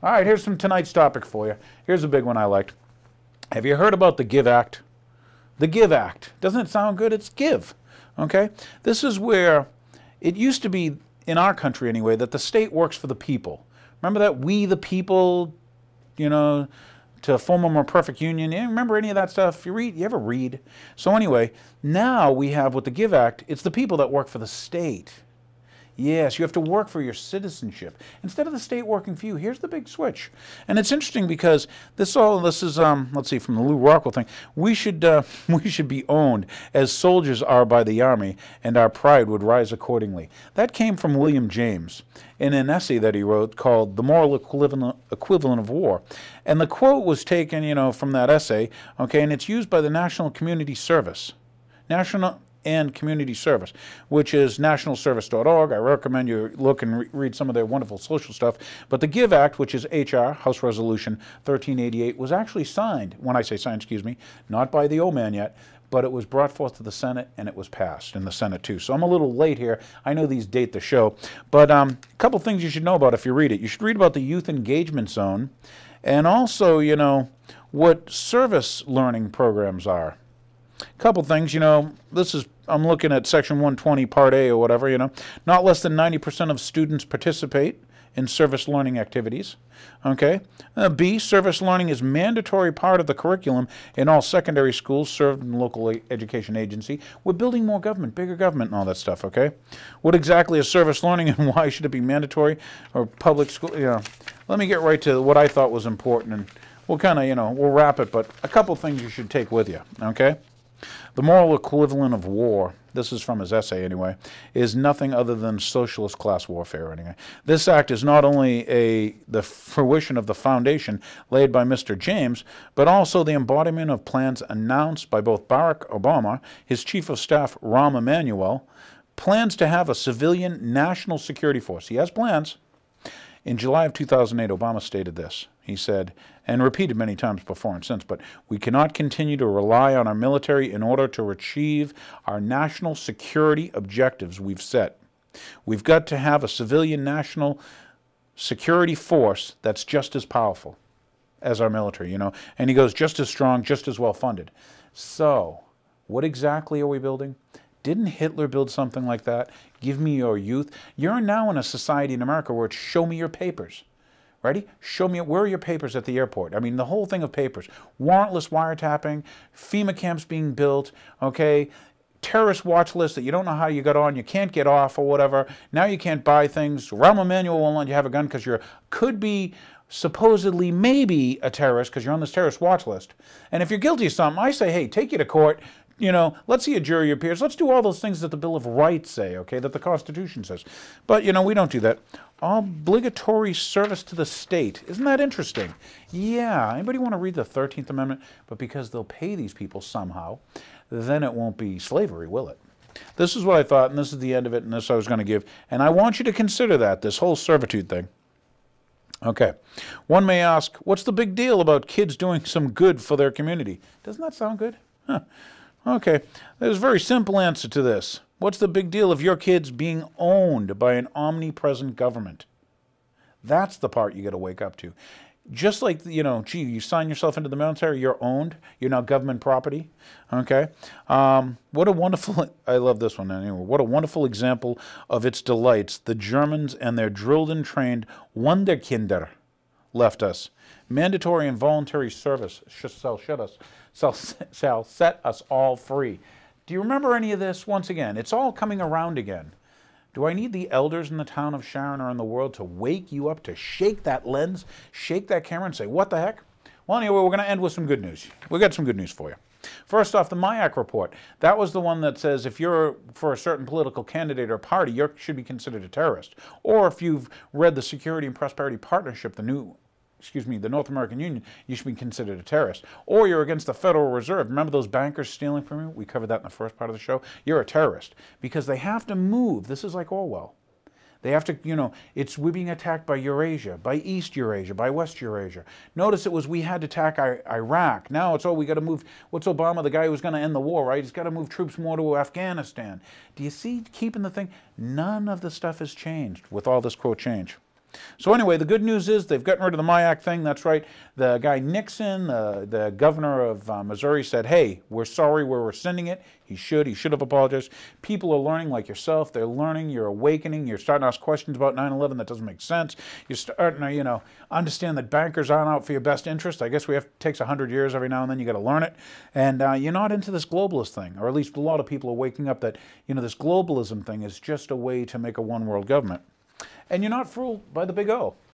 All right, here's tonight's topic for you. Here's a big one I liked. Have you heard about the Give Act? The Give Act. Doesn't it sound good? It's give. Okay? This is where it used to be, in our country anyway, that the state works for the people. Remember that? We the people, you know, to form a more perfect union. You remember any of that stuff? You ever read? So anyway, now we have with the Give Act, it's the people that work for the state. Yes, you have to work for your citizenship instead of the state working for you. Here's the big switch, and it's interesting because this is let's see, from the Lou Rockwell thing. We should be owned as soldiers are by the army, and our pride would rise accordingly. That came from William James in an essay that he wrote called "The Moral Equivalent of War," and the quote was taken, you know, from that essay. Okay, and it's used by the National Community Service, and Community Service, which is nationalservice.org. I recommend you look and read some of their wonderful social stuff. But the Give Act, which is HR, House Resolution 1388, was actually signed, when I say signed, excuse me, not by the old man yet, but it was brought forth to the Senate, and it was passed in the Senate too. So I'm a little late here. I know these date the show. But a couple things you should know about if you read it. You should read about the Youth Engagement Zone, and also, you know, what service learning programs are. Couple things, you know, I'm looking at section 120 part A or whatever, you know, not less than 90% of students participate in service learning activities. Okay. B, service learning is mandatory part of the curriculum in all secondary schools served in local education agency. We're building more government, bigger government and all that stuff, okay? What exactly is service learning and why should it be mandatory or public school? You know, let me get right to what I thought was important, and we'll kind of, you know, we'll wrap it, but a couple things you should take with you, okay? The moral equivalent of war, this is from his essay anyway, is nothing other than socialist class warfare anyway. This act is not only the fruition of the foundation laid by Mr. James, but also the embodiment of plans announced by both Barack Obama, his chief of staff Rahm Emanuel, plans to have a civilian national security force. He has plans. In July of 2008, Obama stated this. He said, and repeated many times before and since, but we cannot continue to rely on our military in order to achieve our national security objectives we've set. We've got to have a civilian national security force that's just as powerful as our military, you know. And he goes, just as strong, just as well funded. So, what exactly are we building? Didn't Hitler build something like that? Give me your youth. You're now in a society in America where it's show me your papers. Ready? Show me, where are your papers at the airport? I mean, the whole thing of papers. Warrantless wiretapping, FEMA camps being built, okay, terrorist watch list that you don't know how you got on, you can't get off or whatever. Now you can't buy things. Rahm Emanuel won't let you have a gun because you could be supposedly maybe a terrorist because you're on this terrorist watch list. And if you're guilty of something, I say, hey, take you to court. You know, let's see a jury of peers. Let's do all those things that the Bill of Rights say, okay, that the Constitution says. But, you know, we don't do that. Obligatory service to the state. Isn't that interesting? Yeah. Anybody want to read the 13th Amendment? But because they'll pay these people somehow, then it won't be slavery, will it? This is what I thought, and this is the end of it, and this I was going to give. And I want you to consider that, this whole servitude thing. Okay. One may ask, what's the big deal about kids doing some good for their community? Doesn't that sound good? Huh. Okay, there's a very simple answer to this. What's the big deal of your kids being owned by an omnipresent government? That's the part you got to wake up to. Just like, you know, gee, you sign yourself into the military, you're owned, you're now government property. Okay, what a wonderful, I love this one anyway, what a wonderful example of its delights the Germans and their drilled and trained Wunderkinder left us. Mandatory and voluntary service shall set us all free. Do you remember any of this? Once again, it's all coming around again. Do I need the elders in the town of Sharon or in the world to wake you up, to shake that lens, shake that camera and say, what the heck? Well, anyway, we're going to end with some good news. We've got some good news for you. First off, the MIAC report. That was the one that says if you're for a certain political candidate or party, you should be considered a terrorist. Or if you've read the Security and Prosperity Partnership, the North American Union, you should be considered a terrorist. Or you're against the Federal Reserve. Remember those bankers stealing from you? We covered that in the first part of the show. You're a terrorist. Because they have to move. This is like Orwell. They have to, you know, we're being attacked by Eurasia, by East Eurasia, by West Eurasia. Notice it was we had to attack Iraq. Now it's, we got to move, what's Obama, the guy who was going to end the war, right? He's got to move troops more to Afghanistan. Do you see keeping the thing? None of the stuff has changed with all this quote change. So anyway, the good news is they've gotten rid of the MIAC thing. That's right. The guy Nixon, the governor of Missouri, said, hey, we're sorry, we're rescinding it. He should have apologized. People are learning like yourself. They're learning. You're awakening. You're starting to ask questions about 9/11 that doesn't make sense. You're starting to, understand that bankers aren't out for your best interest. I guess it takes 100 years every now and then. You got to learn it. And you're not into this globalist thing, or at least a lot of people are waking up that, this globalism thing is just a way to make a one-world government. And you're not fooled by the big O.